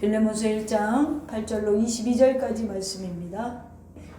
빌레몬서 1장 8절로 22절까지 말씀입니다.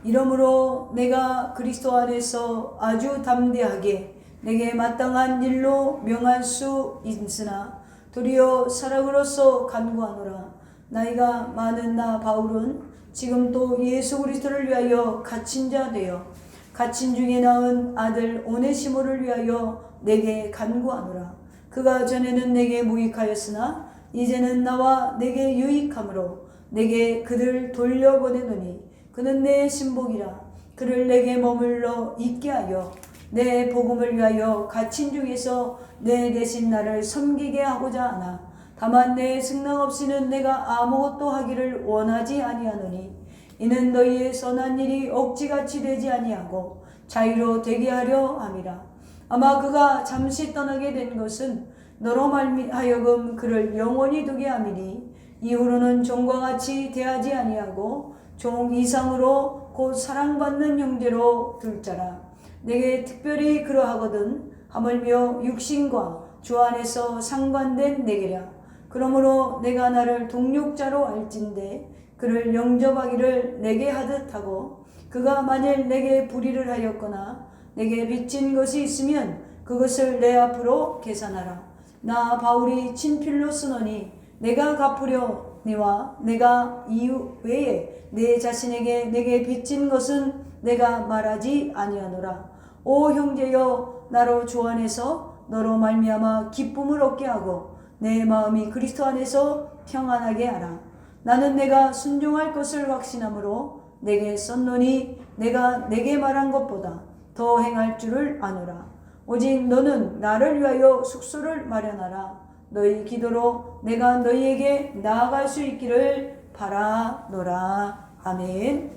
이러므로 내가 그리스도 안에서 아주 담대하게 내게 마땅한 일로 명할 수 있으나 도리어 사랑으로서 간구하노라. 나이가 많은 나 바울은 지금 또 예수 그리스도를 위하여 갇힌 자 되어 갇힌 중에 낳은 아들 오네시모를 위하여 내게 간구하노라. 그가 전에는 내게 무익하였으나 이제는 나와 내게 유익함으로 내게 그를 돌려보내노니 그는 내 신복이라. 그를 내게 머물러 있게 하여 내 복음을 위하여 갇힌 중에서 내 대신 나를 섬기게 하고자 하나 다만 내 승낙 없이는 내가 아무것도 하기를 원하지 아니하노니 이는 너희의 선한 일이 억지같이 되지 아니하고 자유로 되게 하려 함이라. 아마 그가 잠시 떠나게 된 것은 너로 말미하여금 그를 영원히 두게 함이니 이후로는 종과 같이 대하지 아니하고 종 이상으로 곧 사랑받는 형제로 둘 자라. 내게 특별히 그러하거든 하물며 육신과 주 안에서 상관된 내게랴. 그러므로 내가 나를 동력자로 알진대 그를 영접하기를 내게 하듯 하고 그가 만일 내게 불의를 하였거나 내게 빚진 것이 있으면 그것을 내 앞으로 계산하라. 나 바울이 친필로 쓰노니 내가 갚으려니와 내가 이유 외에 내 자신에게 내게 빚진 것은 내가 말하지 아니하노라. 오 형제여, 나로 주 안에서 너로 말미암아 기쁨을 얻게 하고 내 마음이 그리스도 안에서 평안하게 하라. 나는 내가 순종할 것을 확신함으로 내게 썼노니 내가 내게 말한 것보다 더 행할 줄을 아노라. 오직 너는 나를 위하여 숙소를 마련하라. 너희 기도로 내가 너희에게 나아갈 수 있기를 바라노라. 아멘.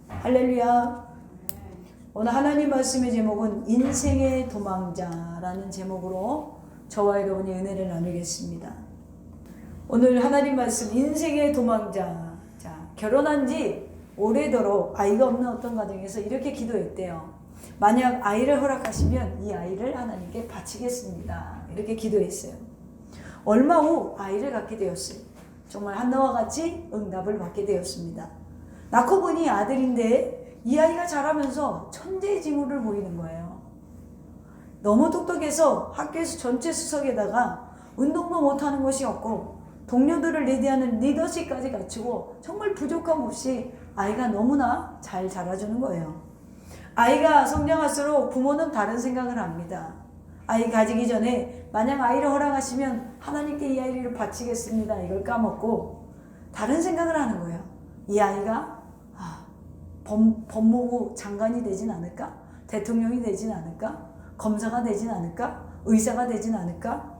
할렐루야. 오늘 하나님 말씀의 제목은 인생의 도망자라는 제목으로 저와 여러분이 은혜를 나누겠습니다. 오늘 하나님 말씀 인생의 도망자. 자, 결혼한 지 오래도록 아이가 없는 어떤 가정에서 이렇게 기도했대요. 만약 아이를 허락하시면 이 아이를 하나님께 바치겠습니다. 이렇게 기도했어요. 얼마 후 아이를 갖게 되었어요. 정말 한나와 같이 응답을 받게 되었습니다. 낳고 보니 아들인데 이 아이가 자라면서 천재의 징후를 보이는 거예요. 너무 똑똑해서 학교에서 전체 수석에다가 운동도 못하는 것이 없고 동료들을 리드하는 리더십까지 갖추고 정말 부족함 없이 아이가 너무나 잘 자라주는 거예요. 아이가 성장할수록 부모는 다른 생각을 합니다. 아이 가지기 전에 만약 아이를 허락하시면 하나님께 이 아이를 바치겠습니다. 이걸 까먹고 다른 생각을 하는 거예요. 이 아이가 법무부 장관이 되진 않을까? 대통령이 되진 않을까? 검사가 되진 않을까? 의사가 되진 않을까?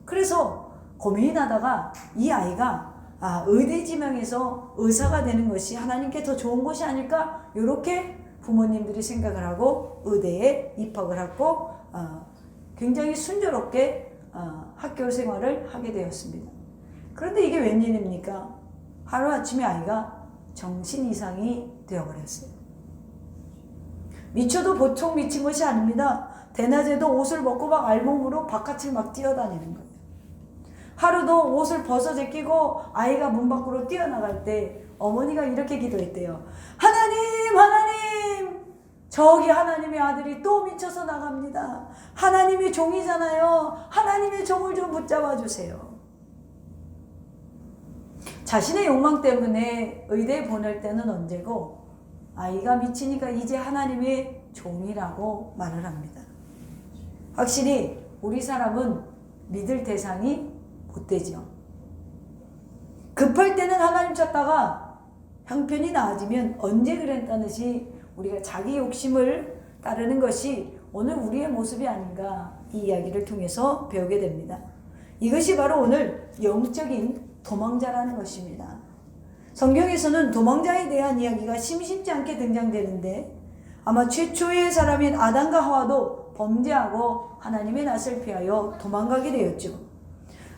그래서 고민이 나다가 이 아이가 의대 지명에서 의사가 되는 것이 하나님께 더 좋은 것이 아닐까? 이렇게 부모님들이 생각을 하고 의대에 입학을 하고 굉장히 순조롭게 학교 생활을 하게 되었습니다. 그런데 이게 웬일입니까? 하루아침에 아이가 정신 이상이 되어버렸어요. 미쳐도 보통 미친 것이 아닙니다. 대낮에도 옷을 벗고 막 알몸으로 바깥을 막 뛰어다니는 거예요. 하루도 옷을 벗어 제끼고 아이가 문 밖으로 뛰어나갈 때 어머니가 이렇게 기도했대요. 하나님, 하나님, 저기 하나님의 아들이 또 미쳐서 나갑니다. 하나님의 종이잖아요. 하나님의 종을 좀 붙잡아 주세요. 자신의 욕망 때문에 의대에 보낼 때는 언제고 아이가 미치니까 이제 하나님의 종이라고 말을 합니다. 확실히 우리 사람은 믿을 대상이 못 되죠. 급할 때는 하나님 찾다가 형편이 나아지면 언제 그랬다는 듯이 우리가 자기 욕심을 따르는 것이 오늘 우리의 모습이 아닌가 이 이야기를 통해서 배우게 됩니다. 이것이 바로 오늘 영적인 도망자라는 것입니다. 성경에서는 도망자에 대한 이야기가 심심치 않게 등장되는데 아마 최초의 사람인 아담과 하와도 범죄하고 하나님의 낯을 피하여 도망가게 되었죠.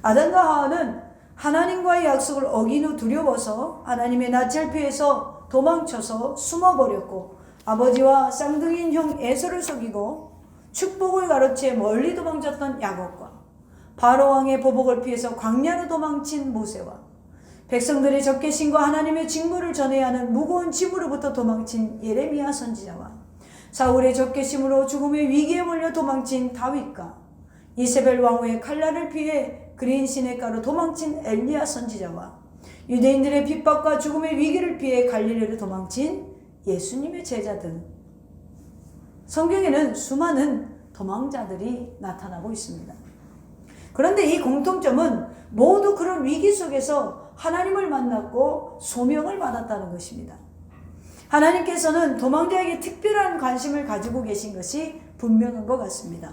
아담과 하와는 하나님과의 약속을 어긴 후 두려워서 하나님의 낯을 피해서 도망쳐서 숨어버렸고 아버지와 쌍둥이인 형 에서를 속이고 축복을 가로채 멀리 도망쳤던 야곱과 바로왕의 보복을 피해서 광야로 도망친 모세와 백성들의 적개심과 하나님의 징벌을 전해야 하는 무거운 짐으로부터 도망친 예레미야 선지자와 사울의 적개심으로 죽음의 위기에 몰려 도망친 다윗과 이세벨 왕후의 칼날을 피해 그린 시냇가로 도망친 엘리야 선지자와 유대인들의 핍박과 죽음의 위기를 피해 갈릴리로 도망친 예수님의 제자들, 성경에는 수많은 도망자들이 나타나고 있습니다. 그런데 이 공통점은 모두 그런 위기 속에서 하나님을 만났고 소명을 받았다는 것입니다. 하나님께서는 도망자에게 특별한 관심을 가지고 계신 것이 분명한 것 같습니다.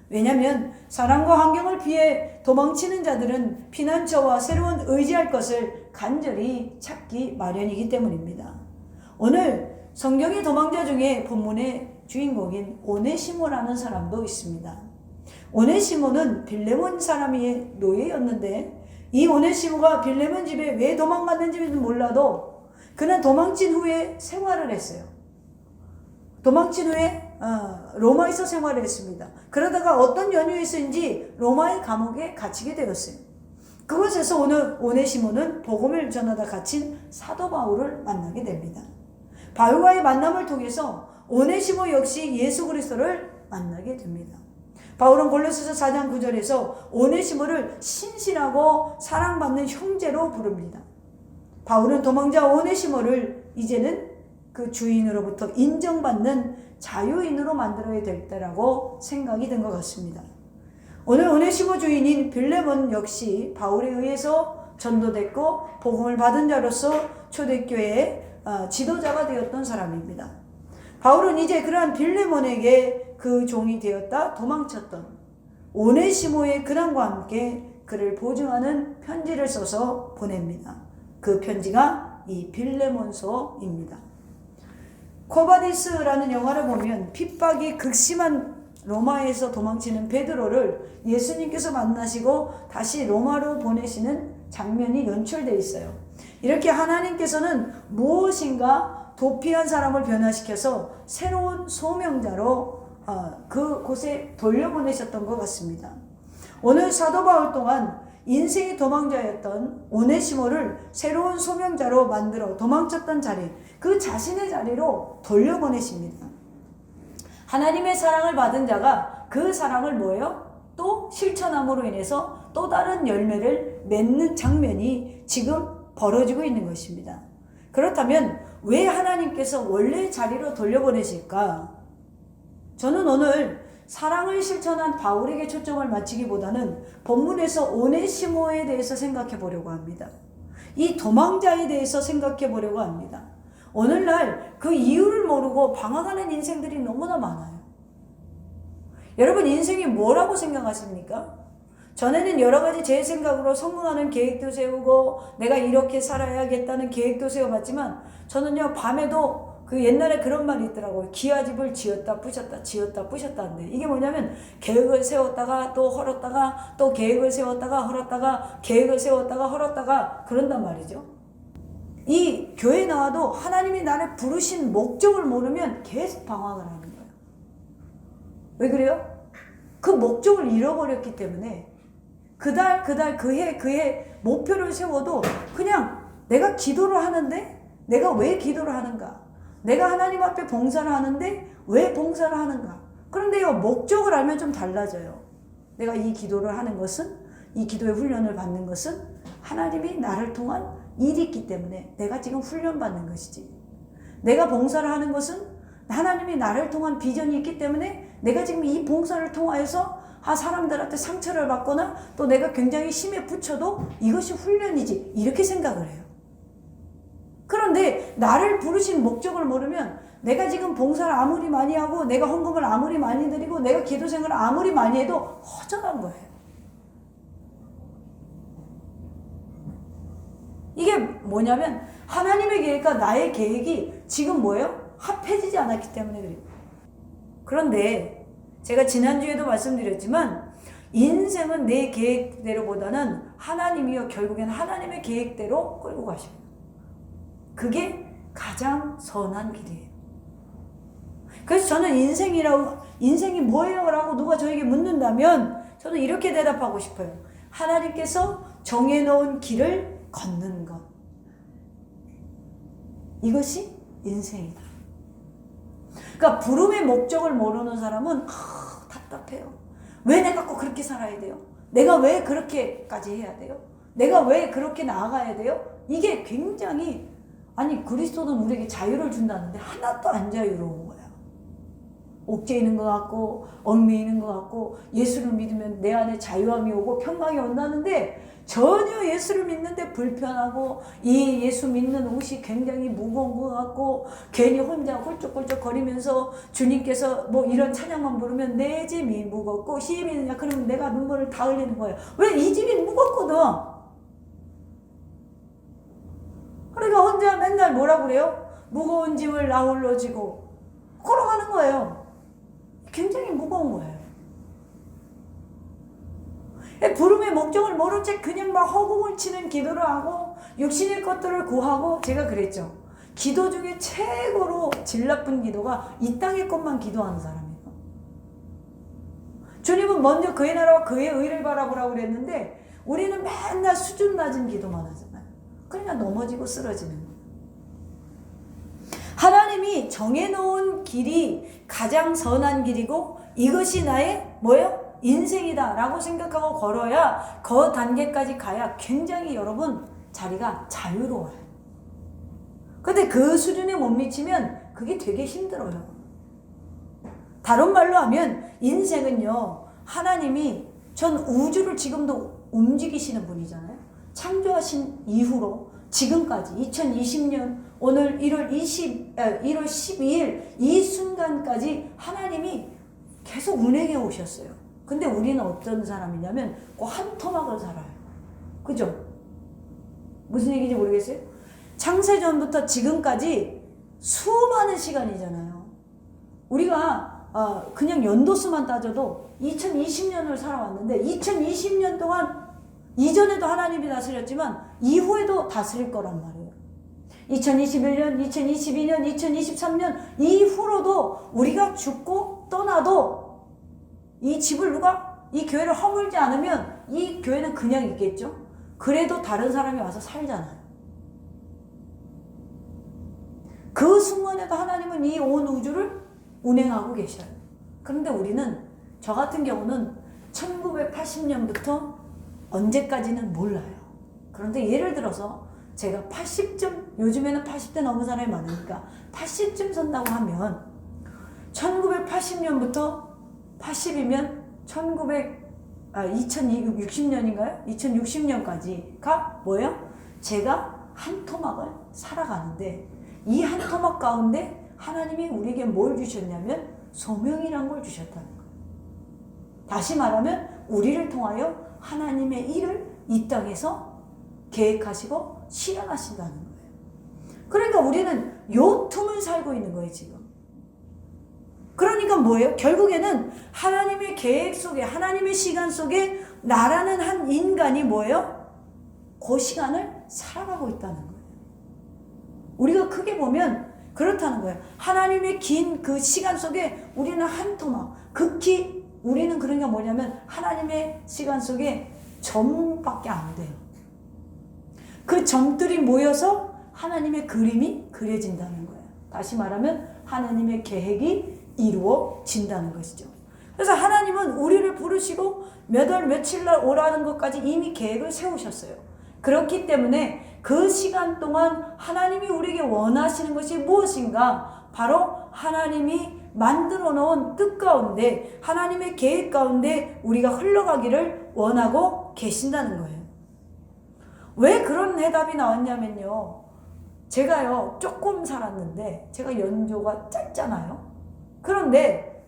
왜냐하면 사랑과 환경을 피해 도망치는 자들은 피난처와 새로운 의지할 것을 간절히 찾기 마련이기 때문입니다. 오늘 성경의 도망자 중에 본문의 주인공인 오네시모라는 사람도 있습니다. 오네시모는 빌레몬 사람의 노예였는데 이 오네시모가 빌레몬 집에 왜 도망갔는지는 몰라도 그는 도망친 후에 생활을 했어요. 도망친 후에 로마에서 생활을 했습니다. 그러다가 어떤 연유에서인지 로마의 감옥에 갇히게 되었어요. 그곳에서 오늘 오네시모는 복음을 전하다 갇힌 사도 바울을 만나게 됩니다. 바울과의 만남을 통해서 오네시모 역시 예수 그리스도를 만나게 됩니다. 바울은 골로새서 4장 9절에서 오네시모를 신실하고 사랑받는 형제로 부릅니다. 바울은 도망자 오네시모를 이제는 그 주인으로부터 인정받는 자유인으로 만들어야 될 때라고 생각이 든 것 같습니다. 오늘 오네시모 주인인 빌레몬 역시 바울에 의해서 전도됐고 복음을 받은 자로서 초대교회의 지도자가 되었던 사람입니다. 바울은 이제 그러한 빌레몬에게 그 종이 되었다 도망쳤던 오네시모의 근황과 함께 그를 보증하는 편지를 써서 보냅니다. 그 편지가 이 빌레몬서입니다. 코바디스라는 영화를 보면 핍박이 극심한 로마에서 도망치는 베드로를 예수님께서 만나시고 다시 로마로 보내시는 장면이 연출되어 있어요. 이렇게 하나님께서는 무엇인가 도피한 사람을 변화시켜서 새로운 소명자로 그곳에 돌려보내셨던 것 같습니다. 오늘 사도 바울 동안 인생의 도망자였던 오네시모를 새로운 소명자로 만들어 도망쳤던 자리, 그 자신의 자리로 돌려보내십니다. 하나님의 사랑을 받은 자가 그 사랑을 뭐예요? 또 실천함으로 인해서 또 다른 열매를 맺는 장면이 지금 벌어지고 있는 것입니다. 그렇다면 왜 하나님께서 원래 자리로 돌려보내실까? 저는 오늘 사랑을 실천한 바울에게 초점을 맞추기보다는 본문에서 오네시모에 대해서 생각해 보려고 합니다. 이 도망자에 대해서 생각해 보려고 합니다. 오늘날 그 이유를 모르고 방황하는 인생들이 너무나 많아요. 여러분 인생이 뭐라고 생각하십니까? 전에는 여러 가지 제 생각으로 성공하는 계획도 세우고 내가 이렇게 살아야겠다는 계획도 세워봤지만 저는요 밤에도 그 옛날에 그런 말이 있더라고요. 기와집을 지었다 부셨다 지었다 부셨다는데 이게 뭐냐면 계획을 세웠다가 또 헐었다가 또 계획을 세웠다가 헐었다가 계획을 세웠다가 헐었다가 그런단 말이죠. 이 교회 나와도 하나님이 나를 부르신 목적을 모르면 계속 방황을 하는 거예요. 왜 그래요? 그 목적을 잃어버렸기 때문에 그달 그해 목표를 세워도 그냥 내가 기도를 하는데 내가 왜 기도를 하는가? 내가 하나님 앞에 봉사를 하는데 왜 봉사를 하는가? 그런데요 목적을 알면 좀 달라져요. 내가 이 기도를 하는 것은 이 기도의 훈련을 받는 것은 하나님이 나를 통한 일이 있기 때문에 내가 지금 훈련받는 것이지. 내가 봉사를 하는 것은 하나님이 나를 통한 비전이 있기 때문에 내가 지금 이 봉사를 통하여서 사람들한테 상처를 받거나 또 내가 굉장히 힘에 부쳐도 이것이 훈련이지 이렇게 생각을 해요. 그런데 나를 부르신 목적을 모르면 내가 지금 봉사를 아무리 많이 하고 내가 헌금을 아무리 많이 드리고 내가 기도 생활을 아무리 많이 해도 허전한 거예요. 이게 뭐냐면 하나님의 계획과 나의 계획이 지금 뭐예요? 합해지지 않았기 때문에 그래요. 그런데 제가 지난주에도 말씀드렸지만 인생은 내 계획대로보다는 하나님이요 결국엔 하나님의 계획대로 끌고 가십니다. 그게 가장 선한 길이에요. 그래서 저는 인생이 뭐예요? 라고 누가 저에게 묻는다면 저는 이렇게 대답하고 싶어요. 하나님께서 정해놓은 길을 걷는 것. 이것이 인생이다. 그러니까 부름의 목적을 모르는 사람은 답답해요. 왜 내가 꼭 그렇게 살아야 돼요? 내가 왜 그렇게까지 해야 돼요? 내가 왜 그렇게 나아가야 돼요? 이게 굉장히, 아니 그리스도는 우리에게 자유를 준다는데 하나도 안 자유로운 거야. 옥죄 있는 것 같고 얽매이는 것 같고, 예수를 믿으면 내 안에 자유함이 오고 평강이 온다는데 전혀 예수를 믿는데 불편하고, 이 예수 믿는 옷이 굉장히 무거운 것 같고, 괜히 혼자 홀쭉홀쭉 거리면서 주님께서 뭐 이런 찬양만 부르면 내 짐이 무겁고 힘이 있느냐 그러면 내가 눈물을 다 흘리는 거예요. 왜? 이 짐이 무겁거든. 그러니까 혼자 맨날 뭐라 그래요? 무거운 짐을 나 홀로 지고 걸어가는 거예요. 굉장히 무거운 거예요. 부름의 목적을 모른 채 그냥 막 허공을 치는 기도를 하고 육신의 것들을 구하고, 제가 그랬죠. 기도 중에 최고로 질 나쁜 기도가 이 땅의 것만 기도하는 사람이에요. 주님은 먼저 그의 나라와 그의 의를 바라보라고 그랬는데 우리는 맨날 수준 낮은 기도만 하잖아요. 그러니까 넘어지고 쓰러지는 거예요. 하나님이 정해놓은 길이 가장 선한 길이고 이것이 나의 뭐예요? 인생이다 라고 생각하고 걸어야, 그 단계까지 가야 굉장히 여러분 자리가 자유로워요. 근데 그 수준에 못 미치면 그게 되게 힘들어요. 다른 말로 하면 인생은요, 하나님이 전 우주를 지금도 움직이시는 분이잖아요. 창조하신 이후로 지금까지 2020년 오늘 1월 12일 이 순간까지 하나님이 계속 운행해 오셨어요. 근데 우리는 어떤 사람이냐면 그 한 토막을 살아요. 그죠? 무슨 얘기인지 모르겠어요? 창세전부터 지금까지 수많은 시간이잖아요. 우리가 그냥 연도수만 따져도 2020년을 살아왔는데 2020년 동안 이전에도 하나님이 다스렸지만 이후에도 다스릴 거란 말이에요. 2021년, 2022년, 2023년 이후로도 우리가 죽고 떠나도 이 집을 이 교회를 허물지 않으면 이 교회는 그냥 있겠죠? 그래도 다른 사람이 와서 살잖아요. 그 순간에도 하나님은 이 온 우주를 운행하고 계셔요. 그런데 우리는, 저 같은 경우는 1980년부터 언제까지는 몰라요. 그런데 예를 들어서 제가 80점, 요즘에는 80대 넘은 사람이 많으니까 80점 선다고 하면 1980년부터 80이면 2060년인가요? 2060년까지가 뭐예요? 제가 한 토막을 살아가는데 이 한 토막 가운데 하나님이 우리에게 뭘 주셨냐면 소명이란 걸 주셨다는 거예요. 다시 말하면 우리를 통하여 하나님의 일을 이 땅에서 계획하시고 실현하신다는 거예요. 그러니까 우리는 요 틈을 살고 있는 거예요, 지금. 그러니까 뭐예요? 결국에는 하나님의 계획 속에, 하나님의 시간 속에 나라는 한 인간이 뭐예요? 그 시간을 살아가고 있다는 거예요. 우리가 크게 보면 그렇다는 거예요. 하나님의 긴 그 시간 속에 우리는 한 토막, 극히 우리는 그러니까 뭐냐면 하나님의 시간 속에 점밖에 안 돼요. 그 점들이 모여서 하나님의 그림이 그려진다는 거예요. 다시 말하면 하나님의 계획이 이루어진다는 것이죠. 그래서 하나님은 우리를 부르시고 몇 월 며칠 날 오라는 것까지 이미 계획을 세우셨어요. 그렇기 때문에 그 시간 동안 하나님이 우리에게 원하시는 것이 무엇인가? 바로 하나님이 만들어 놓은 뜻 가운데, 하나님의 계획 가운데 우리가 흘러가기를 원하고 계신다는 거예요. 왜 그런 해답이 나왔냐면요, 제가요 조금 살았는데, 제가 연조가 짧잖아요. 그런데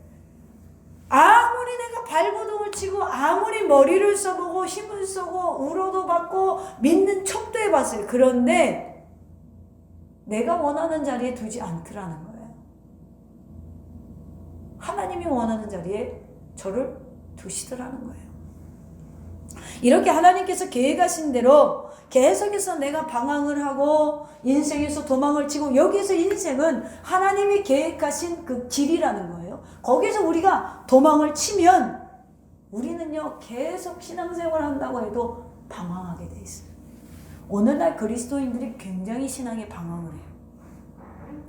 아무리 내가 발버둥을 치고 아무리 머리를 써보고 힘을 쏘고 울어도 받고 믿는 척도 해봤어요. 그런데 내가 원하는 자리에 두지 않더라는 거예요. 하나님이 원하는 자리에 저를 두시더라는 거예요. 이렇게 하나님께서 계획하신 대로 계속해서 내가 방황을 하고 인생에서 도망을 치고, 여기서 인생은 하나님이 계획하신 그 길이라는 거예요. 거기서 우리가 도망을 치면 우리는요 계속 신앙생활을 한다고 해도 방황하게 돼 있어요. 오늘날 그리스도인들이 굉장히 신앙에 방황을 해요.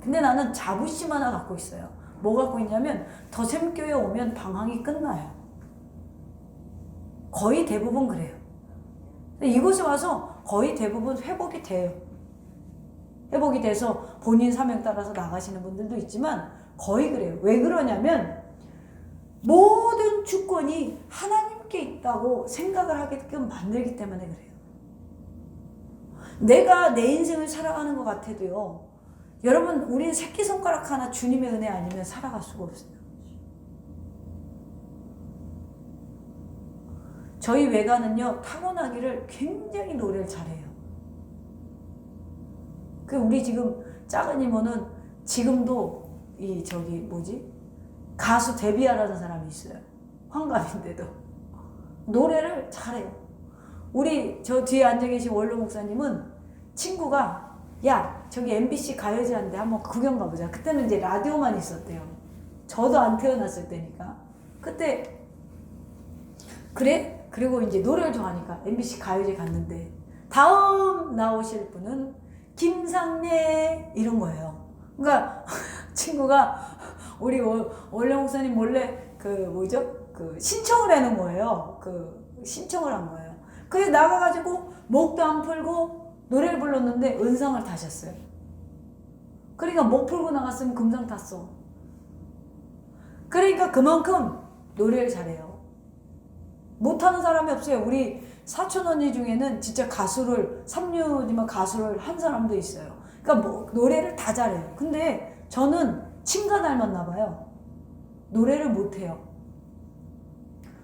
근데 나는 자부심 하나 갖고 있어요. 뭐 갖고 있냐면 더샘교회 오면 방황이 끝나요. 거의 대부분 그래요. 이곳에 와서 거의 대부분 회복이 돼요. 회복이 돼서 본인 사명 따라서 나가시는 분들도 있지만 거의 그래요. 왜 그러냐면 모든 주권이 하나님께 있다고 생각을 하게끔 만들기 때문에 그래요. 내가 내 인생을 살아가는 것 같아도요, 여러분, 우리는 새끼손가락 하나 주님의 은혜 아니면 살아갈 수가 없어요. 저희 외가는요, 타고나기를 굉장히 노래를 잘해요. 우리 지금 작은 이모는 지금도 가수 데뷔하라는 사람이 있어요. 환갑인데도 노래를 잘해요. 우리 저 뒤에 앉아 계신 원로 목사님은 친구가 야 저기 MBC 가요제 한데 한번 구경 가보자. 그때는 이제 라디오만 있었대요. 저도 안 태어났을 때니까. 그때 그래? 그리고 이제 노래를 좋아하니까 MBC 가요제 갔는데 다음 나오실 분은 김상래 이런 거예요. 그러니까 친구가 우리 원래 목사님 몰래 신청을 해놓은 거예요. 신청을 한 거예요. 그래서 나가가지고 목도 안 풀고 노래를 불렀는데 은상을 타셨어요. 그러니까 목 풀고 나갔으면 금상 탔어. 그러니까 그만큼 노래를 잘해요. 못하는 사람이 없어요. 우리 사촌 언니 중에는 진짜 삼류지만 가수를 한 사람도 있어요. 그러니까 노래를 다 잘해요. 근데 저는 친가 닮았나 봐요. 노래를 못해요.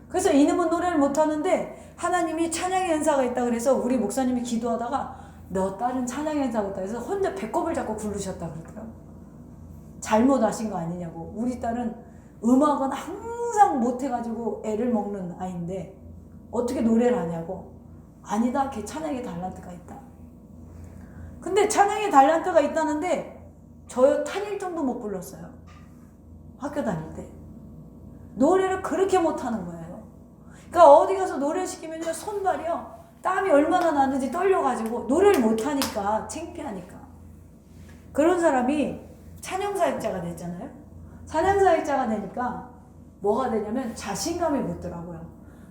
그래서 이놈은 노래를 못하는데 하나님이 찬양의 은사가 있다 그래서 우리 목사님이 기도하다가 너 딸은 찬양의 은사가 있다 해서 혼자 배꼽을 잡고 부르셨다 그러더라고요. 잘못하신 거 아니냐고. 우리 딸은 음악은 항상 못해가지고 애를 먹는 아이인데 어떻게 노래를 하냐고. 아니다, 걔 찬양의 달란트가 있다. 근데 찬양의 달란트가 있다는데 저 탄일정도 못 불렀어요. 학교 다닐 때. 노래를 그렇게 못하는 거예요. 그러니까 어디 가서 노래 시키면요 손발이요 땀이 얼마나 나는지 떨려가지고 노래를 못하니까 창피하니까. 그런 사람이 찬양사역자가 됐잖아요. 찬양사역자가 되니까 뭐가 되냐면 자신감이 붙더라고요.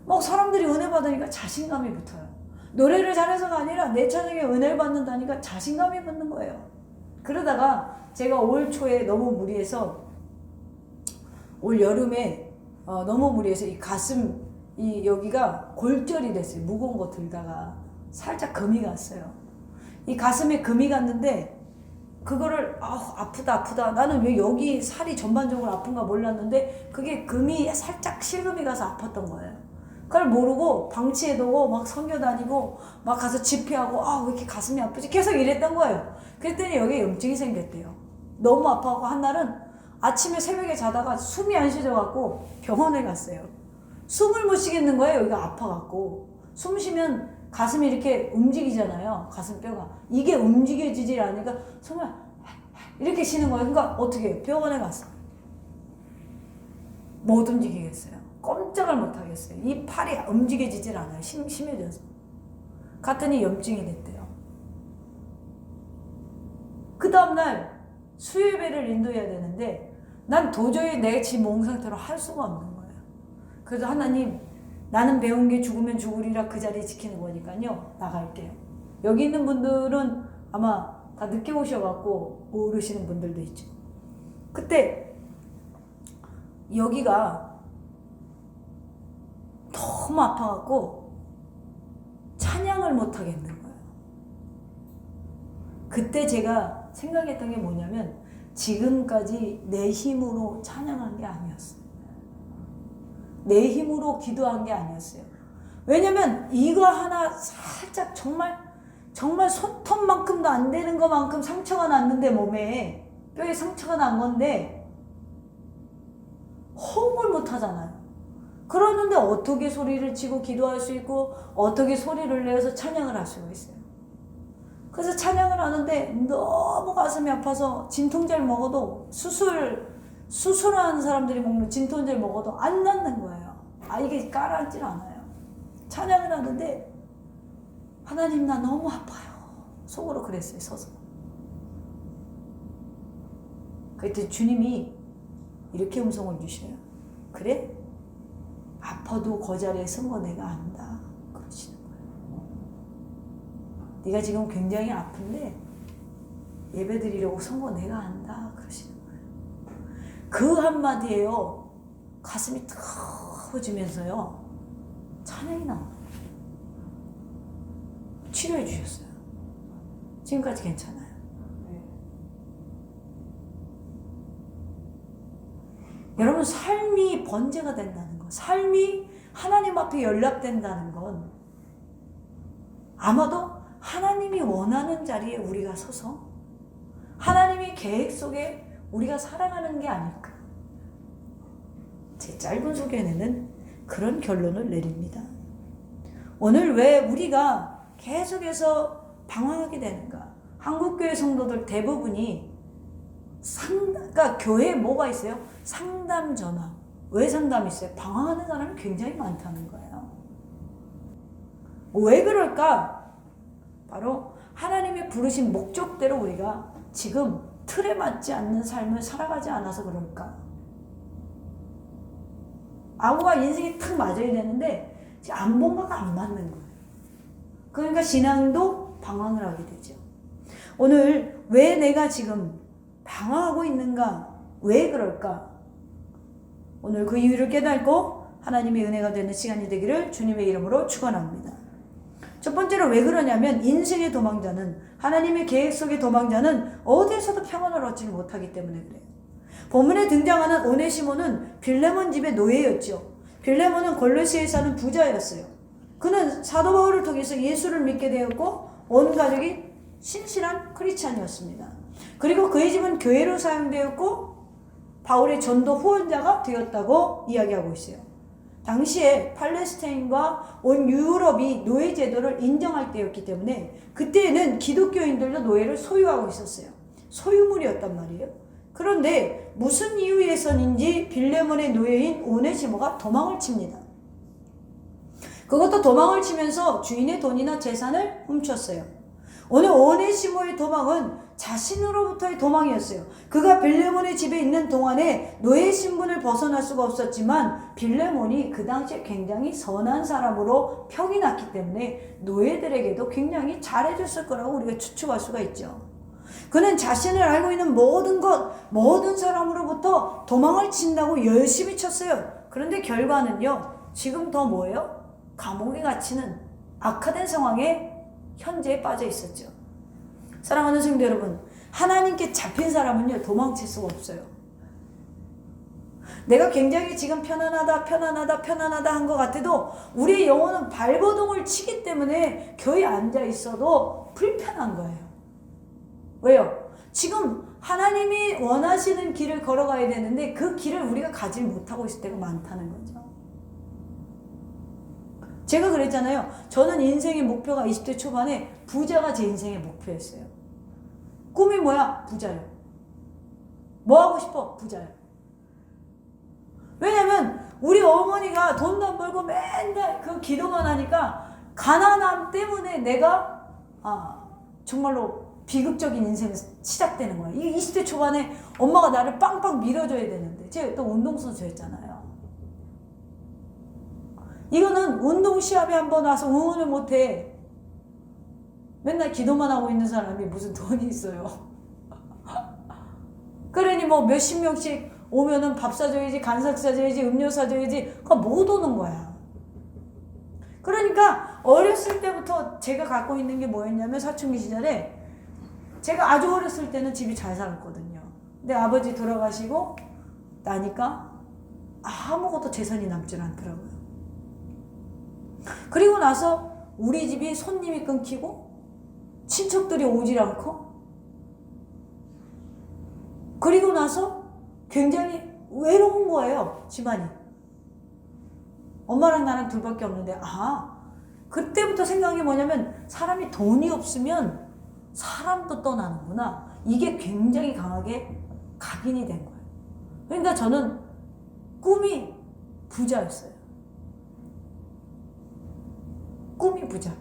막 사람들이 은혜 받으니까 자신감이 붙어요. 노래를 잘해서가 아니라 내 찬양에 은혜를 받는다니까 자신감이 붙는 거예요. 그러다가 제가 올 초에 너무 무리해서 올 여름에 너무 무리해서 이 가슴 여기가 골절이 됐어요. 무거운 거 들다가 살짝 금이 갔어요. 이 가슴에 금이 갔는데 그거를 아프다 나는 왜 여기 살이 전반적으로 아픈가 몰랐는데 그게 금이 살짝 실금이 가서 아팠던 거예요. 그걸 모르고 방치해두고 막 선교 다니고 막 가서 집회하고 왜 이렇게 가슴이 아프지 계속 이랬던 거예요. 그랬더니 여기에 염증이 생겼대요. 너무 아파하고 한 날은 아침에 새벽에 자다가 숨이 안 쉬어갖고 병원에 갔어요. 숨을 못 쉬겠는 거예요. 여기가 아파갖고. 숨 쉬면 가슴이 이렇게 움직이잖아요. 가슴뼈가. 이게 움직여지질 않으니까 숨을 이렇게 쉬는 거예요. 그러니까 어떻게 병원에 갔어. 못 움직이겠어요. 꼼짝을 못 하겠어요. 이 팔이 움직여지질 않아요. 심해져서. 갔더니 염증이 됐대요. 그 다음날 수요예배를 인도해야 되는데 난 도저히 내 지 몸 상태로 할 수가 없는 거예요. 그래서 하나님, 나는 배운 게 죽으면 죽으리라 그 자리 지키는 거니까요. 나갈게요. 여기 있는 분들은 아마 다 늦게 오셔갖고 모르시는 분들도 있죠. 그때 여기가 너무 아파갖고 찬양을 못 하겠는 거예요. 그때 제가 생각했던 게 뭐냐면 지금까지 내 힘으로 찬양한 게 아니었어요. 내 힘으로 기도한 게 아니었어요. 왜냐면 이거 하나 살짝 정말 손톱만큼도 안 되는 것만큼 상처가 났는데 몸에 뼈에 상처가 난 건데 호흡을 못 하잖아요. 그러는데 어떻게 소리를 치고 기도할 수 있고 어떻게 소리를 내서 찬양을 할 수가 있어요. 그래서 찬양을 하는데 너무 가슴이 아파서 진통제를 먹어도 수술하는 사람들이 먹는 진통제를 먹어도 안 낫는 거예요. 이게 가라앉질 않아요. 찬양을 하는데 하나님 나 너무 아파요. 속으로 그랬어요. 서서. 그때 주님이 이렇게 음성을 주셔요. 그래? 아파도 그 자리에 선 거 내가 안다. 그러시는 거예요. 네가 지금 굉장히 아픈데 예배 드리려고 선 거 내가 안다. 그러시는 거예요. 그 한마디에요. 가슴이 터지면서요. 찬양이 나와요. 치료해 주셨어요. 지금까지 괜찮아요. 여러분, 삶이 번제가 된다는 것, 삶이 하나님 앞에 연락된다는 건 아마도 하나님이 원하는 자리에 우리가 서서 하나님의 계획 속에 우리가 살아가는 게 아닐까. 제 짧은 소견에는 그런 결론을 내립니다. 오늘 왜 우리가 계속해서 방황하게 되는가? 한국교회 성도들 대부분이 그러니까 교회에 뭐가 있어요? 상담 전화. 왜 상담이 있어요? 방황하는 사람이 굉장히 많다는 거예요. 왜 그럴까? 바로 하나님의 부르신 목적대로 우리가 지금 틀에 맞지 않는 삶을 살아가지 않아서 그럴까? 아무가 인생이 탁 맞아야 되는데 뭔가가 안 맞는 거예요. 그러니까 신앙도 방황을 하게 되죠. 오늘 왜 내가 지금 방황하고 있는가? 왜 그럴까? 오늘 그 이유를 깨닫고 하나님의 은혜가 되는 시간이 되기를 주님의 이름으로 축원합니다. 첫 번째로 왜 그러냐면 인생의 도망자는, 하나님의 계획 속의 도망자는 어디에서도 평안을 얻지 못하기 때문에 그래요. 본문에 등장하는 오네시모는 빌레몬 집의 노예였죠. 빌레몬은 골로새에 사는 부자였어요. 그는 사도 바울을 통해서 예수를 믿게 되었고 온 가족이 신실한 크리스찬이었습니다. 그리고 그의 집은 교회로 사용되었고 바울의 전도 후원자가 되었다고 이야기하고 있어요. 당시에 팔레스타인과 온 유럽이 노예 제도를 인정할 때였기 때문에 그때에는 기독교인들도 노예를 소유하고 있었어요. 소유물이었단 말이에요. 그런데 무슨 이유에서인지 빌레몬의 노예인 오네시모가 도망을 칩니다. 그것도 도망을 치면서 주인의 돈이나 재산을 훔쳤어요. 오늘 오네시모의 도망은 자신으로부터의 도망이었어요. 그가 빌레몬의 집에 있는 동안에 노예 신분을 벗어날 수가 없었지만 빌레몬이 그 당시에 굉장히 선한 사람으로 평이 났기 때문에 노예들에게도 굉장히 잘해줬을 거라고 우리가 추측할 수가 있죠. 그는 자신을 알고 있는 모든 것, 모든 사람으로부터 도망을 친다고 열심히 쳤어요. 그런데 결과는요, 지금 더 뭐예요? 감옥에 갇히는 악화된 상황에 현재에 빠져 있었죠. 사랑하는 성도 여러분, 하나님께 잡힌 사람은요, 도망칠 수가 없어요. 내가 굉장히 지금 편안하다 한 것 같아도 우리의 영혼은 발버둥을 치기 때문에 교회에 앉아 있어도 불편한 거예요. 왜요? 지금 하나님이 원하시는 길을 걸어가야 되는데 그 길을 우리가 가지 못하고 있을 때가 많다는 거죠. 제가 그랬잖아요. 저는 인생의 목표가 20대 초반에 부자가 제 인생의 목표였어요. 꿈이 뭐야? 부자요. 뭐 하고 싶어? 부자요. 왜냐면 우리 어머니가 돈도 안 벌고 맨날 그 기도만 하니까 가난함 때문에 내가 정말로 비극적인 인생이 시작되는 거예요. 이 20대 초반에 엄마가 나를 빵빵 밀어줘야 되는데 제가 또 운동선수였잖아요. 이거는 운동 시합에 한번 와서 응원을 못해. 맨날 기도만 하고 있는 사람이 무슨 돈이 있어요. 그러니 뭐 몇십 명씩 오면은 밥 사줘야지, 간식 사줘야지, 음료 사줘야지, 그거 못 오는 거야. 그러니까 어렸을 때부터 제가 갖고 있는 게 뭐였냐면 사춘기 시절에 제가 아주 어렸을 때는 집이 잘 살았거든요. 근데 아버지 돌아가시고 나니까 아무것도 재산이 남질 않더라고요. 그리고 나서 우리 집이 손님이 끊기고 친척들이 오질 않고 그리고 나서 굉장히 외로운 거예요. 집안이. 엄마랑 나랑 둘밖에 없는데 그때부터 생각이 뭐냐면 사람이 돈이 없으면 사람도 떠나는구나. 이게 굉장히 강하게 각인이 된 거예요. 그러니까 저는 꿈이 부자였어요. 꿈이 부자.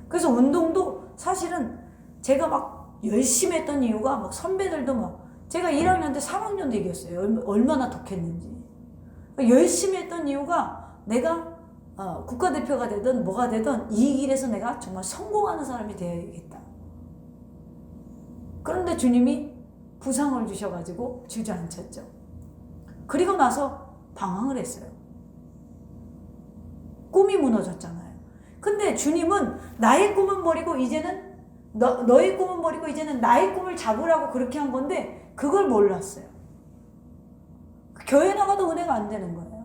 그래서 운동도 사실은 제가 막 열심히 했던 이유가 막 선배들도 막 제가 1학년 때 3학년도 이겼어요. 얼마나 독했는지. 열심히 했던 이유가 내가 국가대표가 되든 뭐가 되든 이 길에서 내가 정말 성공하는 사람이 되어야겠다. 그런데 주님이 부상을 주셔가지고 주저앉혔죠. 그리고 나서 방황을 했어요. 꿈이 무너졌잖아요. 근데 주님은 나의 꿈은 버리고 이제는 너의 꿈은 버리고 이제는 나의 꿈을 잡으라고 그렇게 한 건데 그걸 몰랐어요. 교회 나가도 은혜가 안 되는 거예요.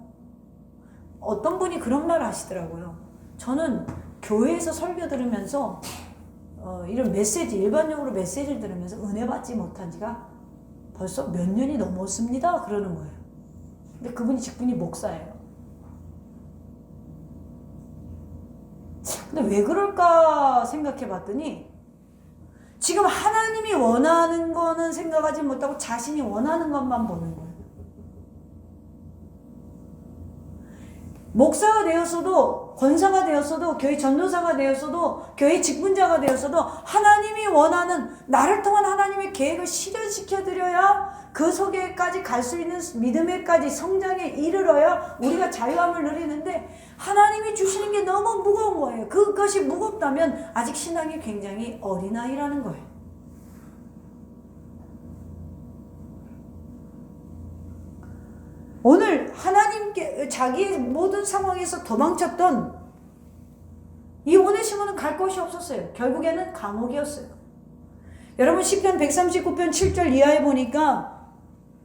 어떤 분이 그런 말 하시더라고요. 저는 교회에서 설교 들으면서 이런 메시지, 일반적으로 메시지를 들으면서 은혜 받지 못한 지가 벌써 몇 년이 넘었습니다. 그러는 거예요. 근데 그분이 직분이 목사예요. 근데 왜 그럴까 생각해 봤더니 지금 하나님이 원하는 거는 생각하지 못하고 자신이 원하는 것만 보는 거예요. 목사가 되었어도 권사가 되었어도 교회 전도사가 되었어도 교회 직분자가 되었어도 하나님이 원하는 나를 통한 하나님의 계획을 실현시켜 드려야 그 속에까지 갈 수 있는 믿음에까지 성장에 이르러야 우리가 자유함을 누리는데 하나님이 주시는 게 너무 무거운 거예요. 그것이 무겁다면 아직 신앙이 굉장히 어린아이라는 거예요. 오늘 하나님께 자기의 모든 상황에서 도망쳤던 이 오네시모는 갈 곳이 없었어요. 결국에는 감옥이었어요. 여러분 시편 139편 7절 이하에 보니까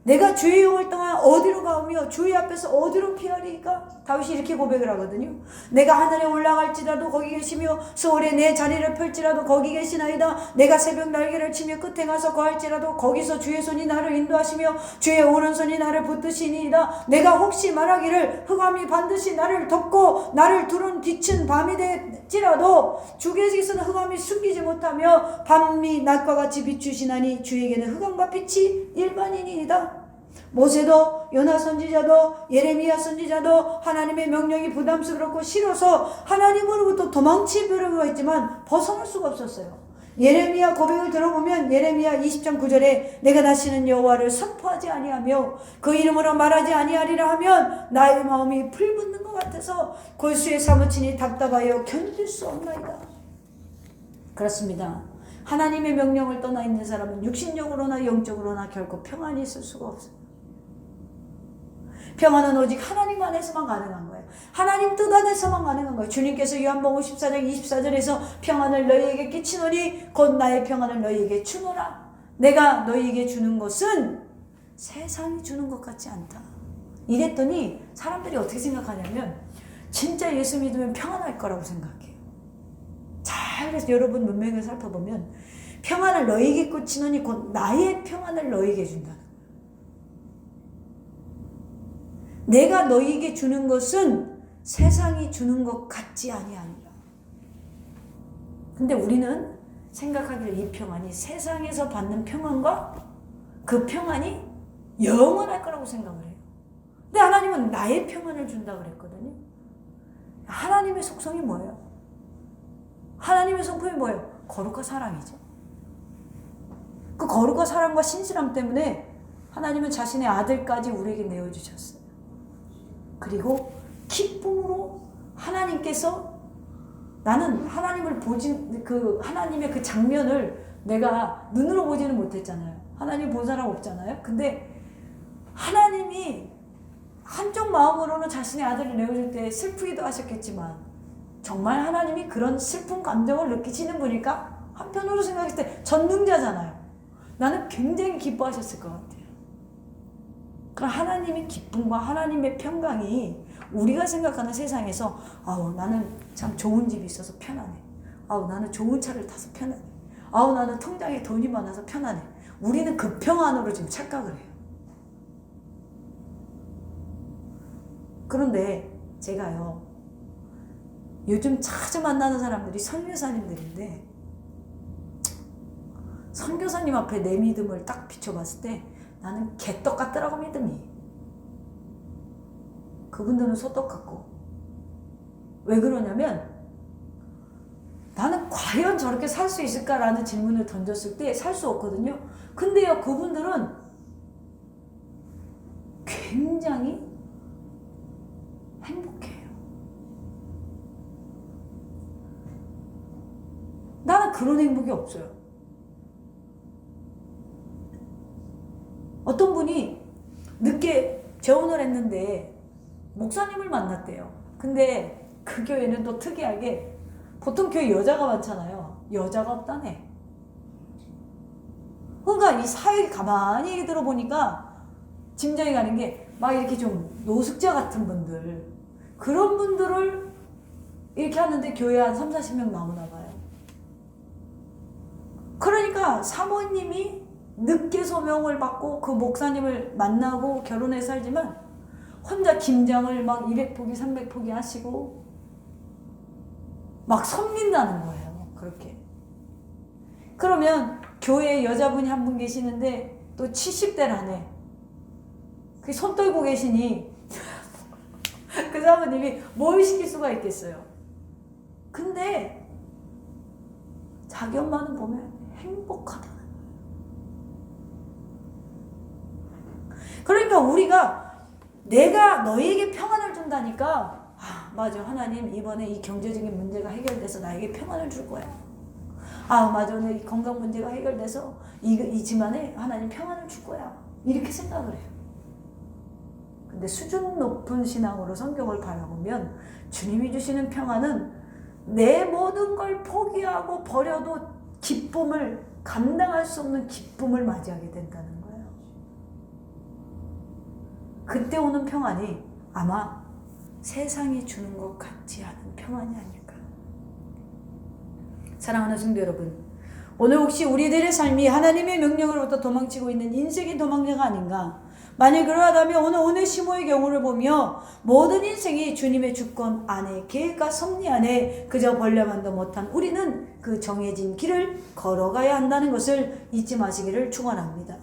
내가 주의 영을 떠나 어디로 가오며 주의 앞에서 어디로 피하리까? 다윗이 이렇게 고백을 하거든요. 내가 하늘에 올라갈지라도 거기 계시며 서울에 내 자리를 펼지라도 거기 계시나이다. 내가 새벽 날개를 치며 끝에 가서 거할지라도 거기서 주의 손이 나를 인도하시며 주의 오른손이 나를 붙드시니이다. 내가 혹시 말하기를 흑암이 반드시 나를 덮고 나를 두른 빛은 밤이 될지라도 주께서는 흑암이 숨기지 못하며 밤이 낮과 같이 비추시나니 주에게는 흑암과 빛이 일반인이다. 모세도 요나 선지자도 예레미야 선지자도 하나님의 명령이 부담스럽고 싫어서 하나님으로부터 도망치려고 했지만 벗어날 수가 없었어요. 예레미야 고백을 들어보면 예레미야 20장 9절에 내가 다시는 여호와를 선포하지 아니하며 그 이름으로 말하지 아니하리라 하면 나의 마음이 불붙는 것 같아서 골수에 사무치니 답답하여 견딜 수 없나이다. 그렇습니다. 하나님의 명령을 떠나 있는 사람은 육신적으로나 영적으로나 결코 평안이 있을 수가 없어요. 평안은 오직 하나님 안에서만 가능한 거예요. 하나님 뜻 안에서만 가능한 거예요. 주님께서 요한복음 14장 24절에서 평안을 너희에게 끼치노니 곧 나의 평안을 너희에게 주노라. 내가 너희에게 주는 것은 세상이 주는 것 같지 않다. 이랬더니 사람들이 어떻게 생각하냐면 진짜 예수 믿으면 평안할 거라고 생각해요. 잘 여러분 문맥을 살펴보면 평안을 너희에게 끼치노니 곧 나의 평안을 너희에게 준다는 거예요. 내가 너희에게 주는 것은 세상이 주는 것 같지 아니하니라. 근데 우리는 생각하기를 이 평안이 세상에서 받는 평안과 그 평안이 영원할 거라고 생각을 해요. 근데 하나님은 나의 평안을 준다고 그랬거든요. 하나님의 속성이 뭐예요? 하나님의 성품이 뭐예요? 거룩과 사랑이죠. 그 거룩과 사랑과 신실함 때문에 하나님은 자신의 아들까지 우리에게 내어주셨어요. 그리고 기쁨으로 하나님께서 나는 하나님을 하나님의 그 장면을 내가 눈으로 보지는 못했잖아요. 하나님 본 사람 없잖아요. 근데 하나님이 한쪽 마음으로는 자신의 아들을 내어줄 때 슬프기도 하셨겠지만 정말 하나님이 그런 슬픈 감정을 느끼시는 분일까? 한편으로 생각했을 때 전능자잖아요. 나는 굉장히 기뻐하셨을 것 같아요. 그럼 하나님의 기쁨과 하나님의 평강이 우리가 생각하는 세상에서 나는 참 좋은 집이 있어서 편안해. 나는 좋은 차를 타서 편안해. 나는 통장에 돈이 많아서 편안해. 우리는 그 평안으로 지금 착각을 해요. 그런데 제가요 요즘 자주 만나는 사람들이 선교사님들인데 선교사님 앞에 내 믿음을 딱 비춰봤을 때 나는 개떡 같더라고 믿음이. 그분들은 소떡 같고. 왜 그러냐면 나는 과연 저렇게 살 수 있을까라는 질문을 던졌을 때 살 수 없거든요. 근데요, 그분들은 굉장히 행복해요. 나는 그런 행복이 없어요. 어떤 분이 늦게 재혼을 했는데 목사님을 만났대요. 근데 그 교회는 또 특이하게 보통 교회 여자가 많잖아요. 여자가 없다네. 그러니까 이 사역이 가만히 얘기 들어보니까 짐작이 가는 게 막 이렇게 좀 노숙자 같은 분들, 그런 분들을 이렇게 하는데 교회에 한 30-40명 나오나 봐요. 그러니까 사모님이 늦게 소명을 받고 그 목사님을 만나고 결혼해 살지만 혼자 김장을 막 200포기 300포기 하시고 막 섬긴다는 거예요. 그렇게. 그러면 교회에 여자분이 한 분 계시는데 또 70대라네. 그 손 떨고 계시니 그 사모님이 뭘 시킬 수가 있겠어요. 근데 자기 엄마는 보면 행복하다. 그러니까 우리가 내가 너희에게 평안을 준다니까, 아 맞아, 하나님 이번에 이 경제적인 문제가 해결돼서 나에게 평안을 줄 거야. 아 맞아, 내 건강 문제가 해결돼서 이 집안에 하나님 평안을 줄 거야. 이렇게 생각을 해요. 근데 수준 높은 신앙으로 성경을 바라보면 주님이 주시는 평안은 내 모든 걸 포기하고 버려도 기쁨을, 감당할 수 없는 기쁨을 맞이하게 된다는 거예요. 그때 오는 평안이 아마 세상이 주는 것 같지 않은 평안이 아닐까. 사랑하는 성도 여러분, 오늘 혹시 우리들의 삶이 하나님의 명령으로부터 도망치고 있는 인생의 도망자가 아닌가? 만일 그러하다면 오늘 오네시모의 경우를 보며 모든 인생이 주님의 주권 안에, 계획과 섭리 안에 그저 벌레만도 못한 우리는 그 정해진 길을 걸어가야 한다는 것을 잊지 마시기를 축원합니다.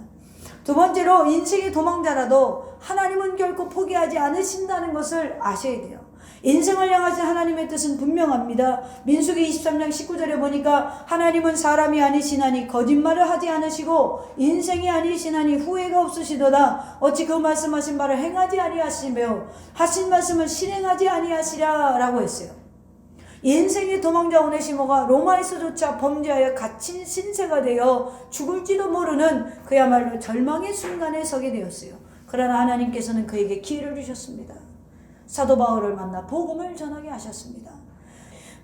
두 번째로, 인생의 도망자라도 하나님은 결코 포기하지 않으신다는 것을 아셔야 돼요. 인생을 향하신 하나님의 뜻은 분명합니다. 민수기 23장 19절에 보니까 하나님은 사람이 아니시나니 거짓말을 하지 않으시고 인생이 아니시나니 후회가 없으시도다. 어찌 그 말씀하신 바를 행하지 아니하시며 하신 말씀을 실행하지 아니하시라 라고 했어요. 인생의 도망자 오네시모가 로마에서조차 범죄하여 갇힌 신세가 되어 죽을지도 모르는 그야말로 절망의 순간에 서게 되었어요. 그러나 하나님께서는 그에게 기회를 주셨습니다. 사도 바울을 만나 복음을 전하게 하셨습니다.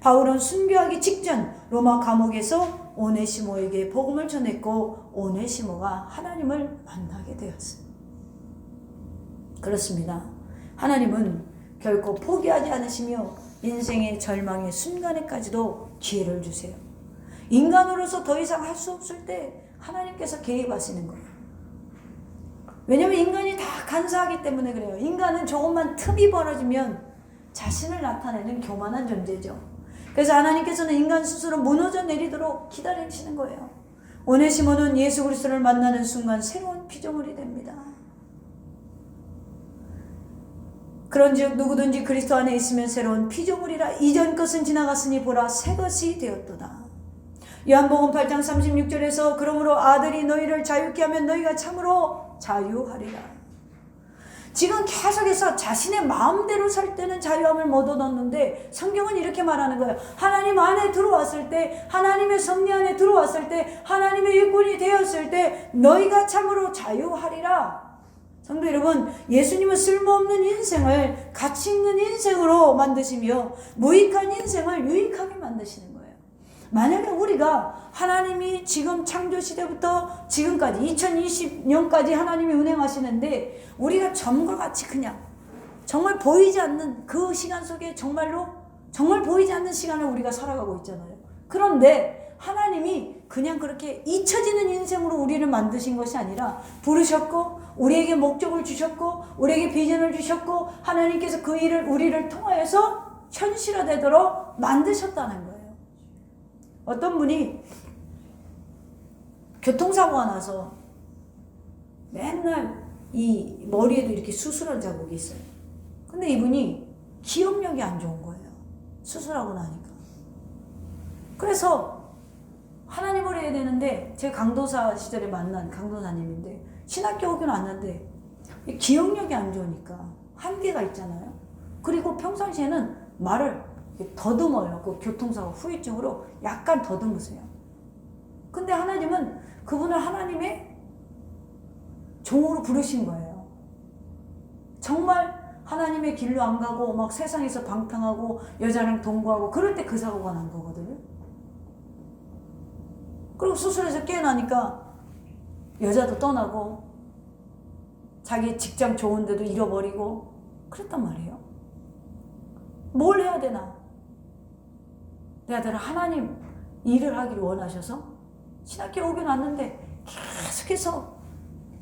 바울은 순교하기 직전 로마 감옥에서 오네시모에게 복음을 전했고 오네시모가 하나님을 만나게 되었습니다. 그렇습니다. 하나님은 결코 포기하지 않으시며 인생의 절망의 순간에까지도 기회를 주세요. 인간으로서 더 이상 할 수 없을 때 하나님께서 개입하시는 거예요. 왜냐하면 인간이 다 간사하기 때문에 그래요. 인간은 조금만 틈이 벌어지면 자신을 나타내는 교만한 존재죠. 그래서 하나님께서는 인간 스스로 무너져 내리도록 기다리시는 거예요. 오네시모는 예수 그리스도를 만나는 순간 새로운 피조물이 됩니다. 그런즉 누구든지 그리스도 안에 있으면 새로운 피조물이라. 이전 것은 지나갔으니 보라 새 것이 되었도다. 요한복음 8장 36절에서 그러므로 아들이 너희를 자유케 하면 너희가 참으로 자유하리라. 지금 계속해서 자신의 마음대로 살 때는 자유함을 못 얻었는데 성경은 이렇게 말하는 거예요. 하나님 안에 들어왔을 때, 하나님의 섭리 안에 들어왔을 때, 하나님의 일꾼이 되었을 때 너희가 참으로 자유하리라. 성도 여러분, 예수님은 쓸모없는 인생을 가치 있는 인생으로 만드시며 무익한 인생을 유익하게 만드시는 거예요. 만약에 우리가 하나님이 지금 창조시대부터 지금까지 2020년까지 하나님이 운행하시는데 우리가 전과 같이 그냥 정말 보이지 않는 그 시간 속에 정말 보이지 않는 시간을 우리가 살아가고 있잖아요. 그런데 하나님이 그냥 그렇게 잊혀지는 인생으로 우리를 만드신 것이 아니라 부르셨고 우리에게 목적을 주셨고 우리에게 비전을 주셨고 하나님께서 그 일을 우리를 통하여서 현실화되도록 만드셨다는 거예요. 어떤 분이 교통사고가 나서 맨날 이 머리에도 이렇게 수술한 자국이 있어요. 근데 이분이 기억력이 안 좋은 거예요. 수술하고 나니까. 그래서 하나님을 해야 되는데, 제 강도사 시절에 만난 강도사님인데 신학교 오긴 왔는데 기억력이 안 좋으니까 한계가 있잖아요. 그리고 평상시에는 말을 더듬어요. 그 교통사고 후유증으로 약간 더듬으세요. 근데 하나님은 그분을 하나님의 종으로 부르신 거예요. 정말 하나님의 길로 안 가고 막 세상에서 방탕하고 여자랑 동거하고 그럴 때 그 사고가 난 거거든요. 그리고 수술해서 깨어나니까 여자도 떠나고 자기 직장 좋은데도 잃어버리고 그랬단 말이에요. 뭘 해야 되나? 내 아들은 하나님 일을 하기를 원하셔서 신학교 오긴 왔는데 계속해서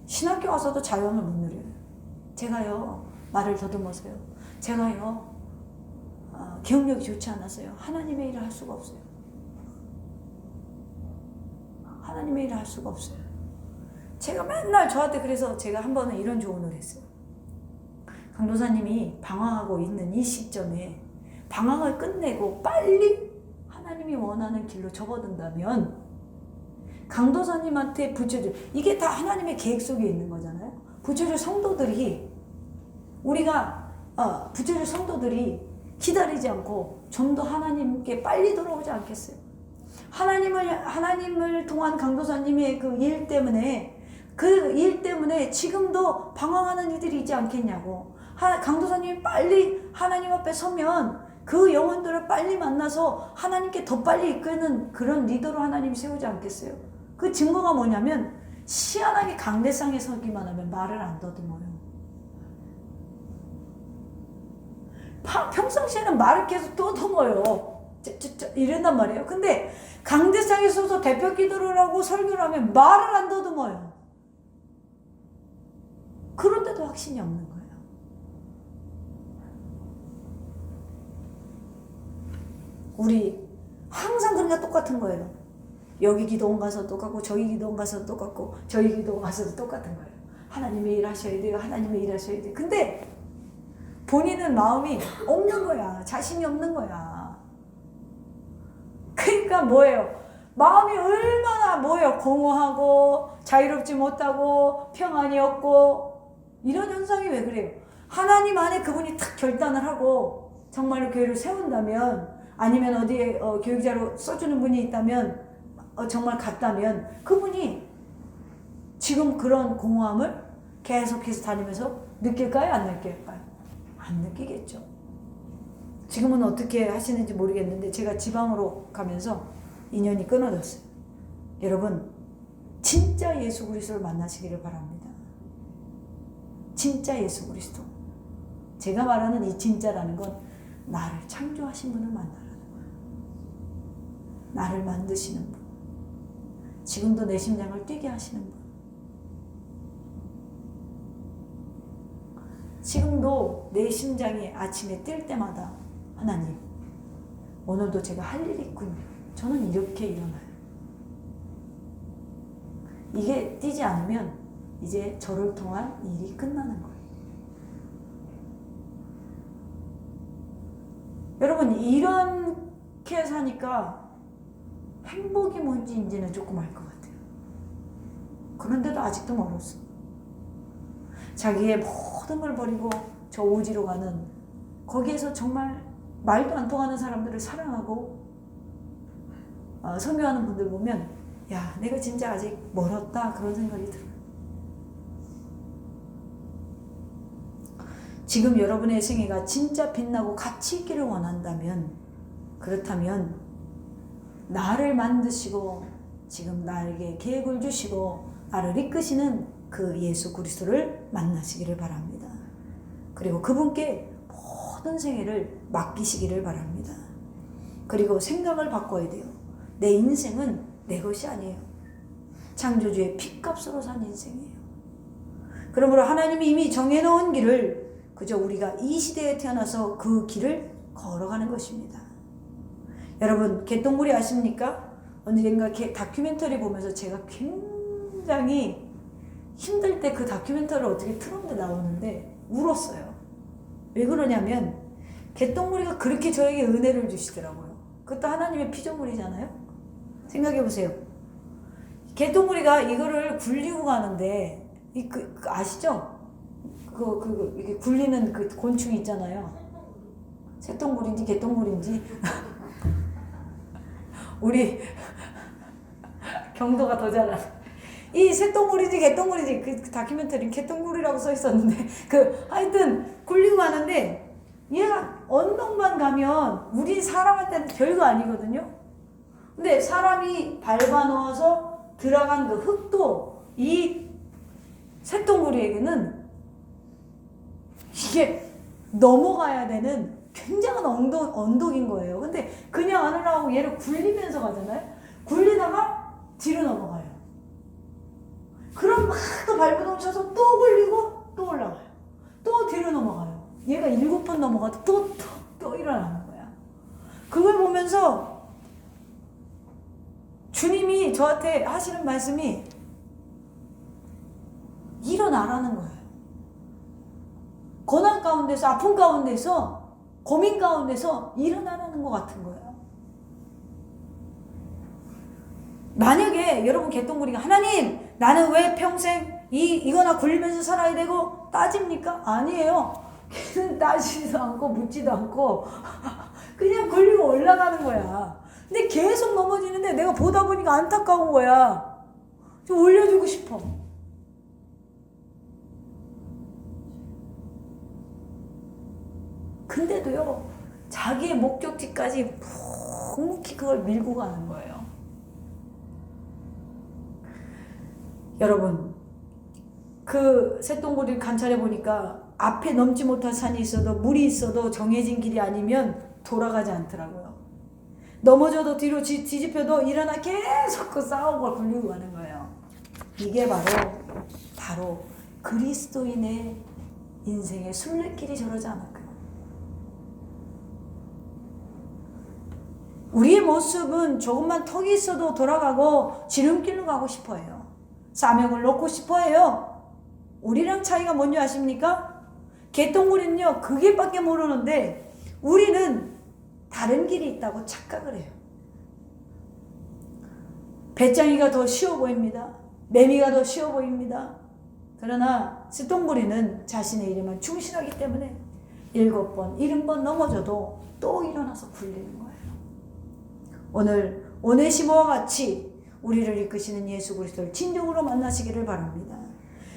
신학교 와서도 자유함을 못 누려요. 제가요 말을 더듬어서요. 제가요 기억력이 좋지 않아서요. 하나님의 일을 할 수가 없어요. 하나님의 일을 할 수가 없어요. 제가 맨날 저한테 그래서 제가 한 번은 이런 조언을 했어요. 강도사님이 방황하고 있는 이 시점에 방황을 끝내고 빨리 하나님이 원하는 길로 접어든다면 강도사님한테 붙여줄, 이게 다 하나님의 계획 속에 있는 거잖아요. 붙여줄 성도들이 우리가 붙여줄 성도들이 기다리지 않고 좀 더 하나님께 빨리 돌아오지 않겠어요? 하나님을 통한 강도사님의 그 일 때문에 지금도 방황하는 이들이 있지 않겠냐고. 강도사님이 빨리 하나님 앞에 서면 그 영혼들을 빨리 만나서 하나님께 더 빨리 이끄는 그런 리더로 하나님이 세우지 않겠어요? 그 증거가 뭐냐면 희한하게 강대상에 서기만 하면 말을 안 더듬어요. 평상시에는 말을 계속 더듬어요. 이런단 말이에요. 근데 강대상에 서서 대표 기도를 하고 설교를 하면 말을 안 더듬어요. 그런데도 확신이 없는 거예요. 우리 항상 그러니까 똑같은 거예요. 여기 기도원 가서 똑같고 저기 기도원 가서 똑같고 저희 기도원 가서도 똑같은 거예요. 하나님의 일 하셔야 돼요. 하나님의 일 하셔야 돼요. 근데 본인은 마음이 없는 거야. 자신이 없는 거야. 그러니까 뭐예요? 마음이 얼마나 뭐예요? 공허하고 자유롭지 못하고 평안이 없고 이런 현상이 왜 그래요? 하나님 안에 그분이 탁 결단을 하고 정말로 교회를 세운다면 아니면 어디에 교육자로 써주는 분이 있다면 정말 갔다면 그분이 지금 그런 공허함을 계속해서 다니면서 느낄까요? 안 느낄까요? 안 느끼겠죠. 지금은 어떻게 하시는지 모르겠는데 제가 지방으로 가면서 인연이 끊어졌어요. 여러분 진짜 예수 그리스도를 만나시기를 바랍니다. 진짜 예수 그리스도. 제가 말하는 이 진짜라는 건 나를 창조하신 분을 만나라는 거예요. 나를 만드시는 분. 지금도 내 심장을 뛰게 하시는 분. 지금도 내 심장이 아침에 뛸 때마다 하나님 오늘도 제가 할 일이 있군요. 저는 이렇게 일어나요. 이게 뛰지 않으면 이제 저를 통한 일이 끝나는 거예요. 여러분 이렇게 사니까 행복이 뭔지는 조금 알 것 같아요. 그런데도 아직도 멀었어. 자기의 모든 걸 버리고 저 오지로 가는 거기에서 정말 말도 안 통하는 사람들을 사랑하고 섬겨하는 분들 보면 야 내가 진짜 아직 멀었다 그런 생각이 들어요. 지금 여러분의 생애가 진짜 빛나고 가치 있기를 원한다면 그렇다면 나를 만드시고 지금 나에게 계획을 주시고 나를 이끄시는 그 예수 그리스도를 만나시기를 바랍니다. 그리고 그분께 모든 생애를 맡기시기를 바랍니다. 그리고 생각을 바꿔야 돼요. 내 인생은 내 것이 아니에요. 창조주의 핏값으로 산 인생이에요. 그러므로 하나님이 이미 정해놓은 길을 그저 우리가 이 시대에 태어나서 그 길을 걸어가는 것입니다. 여러분 개똥물이 아십니까? 언젠가 다큐멘터리 보면서 제가 굉장히 힘들 때 그 다큐멘터리를 어떻게 틀었는데 나오는데 울었어요. 왜 그러냐면 개똥물이가 그렇게 저에게 은혜를 주시더라고요. 그것도 하나님의 피조물이잖아요. 생각해 보세요. 개똥구리가 이거를 굴리고 가는데 아시죠? 이게 굴리는 그 곤충이 있잖아요. 새똥구리인지 개똥구리인지 우리 경도가 더 잘 알아. 이 새똥구리인지 개똥구리인지 그 다큐멘터리는 개똥구리라고 써 있었는데 하여튼 굴리고 가는데 얘가 언덕만 가면 우리 사람한테는 별거 아니거든요. 근데 사람이 밟아 넣어서 들어간 그 흙도 이 새똥구리에게는 이게 넘어가야 되는 굉장한 언덕인 거예요. 근데 그냥 안 올라가고 얘를 굴리면서 가잖아요. 굴리다가 뒤로 넘어가요. 그럼 막 또 밟아넘쳐서 또 굴리고 또 올라가요. 또 뒤로 넘어가요. 얘가 7번 넘어가도 또 일어나는 거야. 그걸 보면서 주님이 저한테 하시는 말씀이 일어나라는 거예요. 고난 가운데서, 아픔 가운데서, 고민 가운데서 일어나라는 것 같은 거예요. 만약에 여러분 개똥구리가 하나님 나는 왜 평생 이거나 굴리면서 살아야 되고 따집니까? 아니에요. 걔는 따지지도 않고 묻지도 않고 그냥 굴리고 올라가는 거야. 근데 계속 넘어지는데 내가 보다 보니까 안타까운 거야. 좀 올려주고 싶어. 근데도요, 자기의 목적지까지 묵묵히 그걸 밀고 가는 거예요. 여러분, 그 새똥구리를 관찰해 보니까 앞에 넘지 못할 산이 있어도 물이 있어도 정해진 길이 아니면 돌아가지 않더라고요. 넘어져도 뒤로 뒤집혀도 일어나 계속 그 싸운 걸 굴리고 가는 거예요. 이게 바로 그리스도인의 인생의 순례길이 저러지 않을까요? 우리의 모습은 조금만 턱이 있어도 돌아가고 지름길로 가고 싶어해요. 사명을 놓고 싶어해요. 우리랑 차이가 뭔지 아십니까? 개똥구리는요, 그 길밖에 모르는데 우리는 다른 길이 있다고 착각을 해요. 배짱이가 더 쉬워 보입니다. 매미가 더 쉬워 보입니다. 그러나 새똥구리는 자신의 일에만 충실하기 때문에 7번, 70번 넘어져도 또 일어나서 굴리는 거예요. 오늘 오네시모와 같이 우리를 이끄시는 예수 그리스도를 진정으로 만나시기를 바랍니다.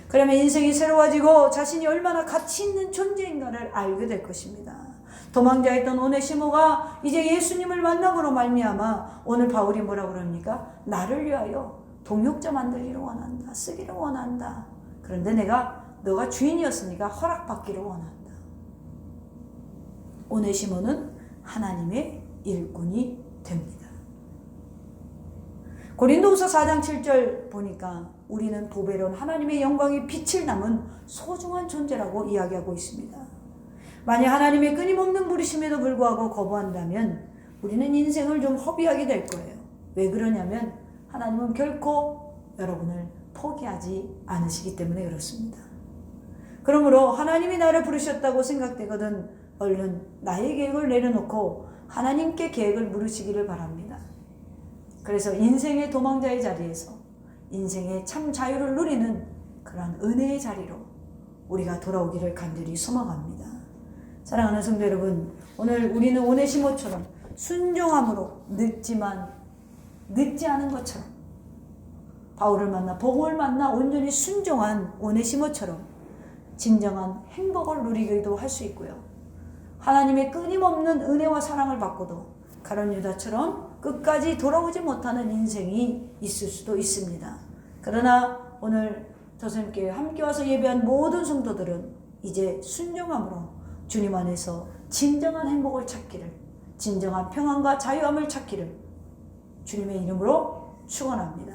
그러면 인생이 새로워지고 자신이 얼마나 가치 있는 존재인가를 알게 될 것입니다. 도망자였던 오네시모가 이제 예수님을 만남으로 말미암아 오늘 바울이 뭐라고 그럽니까? 나를 위하여 동역자 만들기를 원한다. 쓰기를 원한다. 그런데 너가 주인이었으니까 허락받기를 원한다. 오네시모는 하나님의 일꾼이 됩니다. 고린도후서 4장 7절 보니까 우리는 보배로운 하나님의 영광의 빛을 담은 소중한 존재라고 이야기하고 있습니다. 만약 하나님의 끊임없는 부르심에도 불구하고 거부한다면 우리는 인생을 좀 허비하게 될 거예요. 왜 그러냐면 하나님은 결코 여러분을 포기하지 않으시기 때문에 그렇습니다. 그러므로 하나님이 나를 부르셨다고 생각되거든 얼른 나의 계획을 내려놓고 하나님께 계획을 물으시기를 바랍니다. 그래서 인생의 도망자의 자리에서 인생의 참 자유를 누리는 그러한 은혜의 자리로 우리가 돌아오기를 간절히 소망합니다. 사랑하는 성도 여러분, 오늘 우리는 오네시모처럼 순종함으로 늦지 않은 것처럼 바울을 만나 복음을 만나 온전히 순종한 오네시모처럼 진정한 행복을 누리기도 할 수 있고요. 하나님의 끊임없는 은혜와 사랑을 받고도 가룟 유다처럼 끝까지 돌아오지 못하는 인생이 있을 수도 있습니다. 그러나 오늘 저선교회에 함께 와서 예배한 모든 성도들은 이제 순종함으로 주님 안에서 진정한 행복을 찾기를, 진정한 평안과 자유함을 찾기를 주님의 이름으로 축원합니다.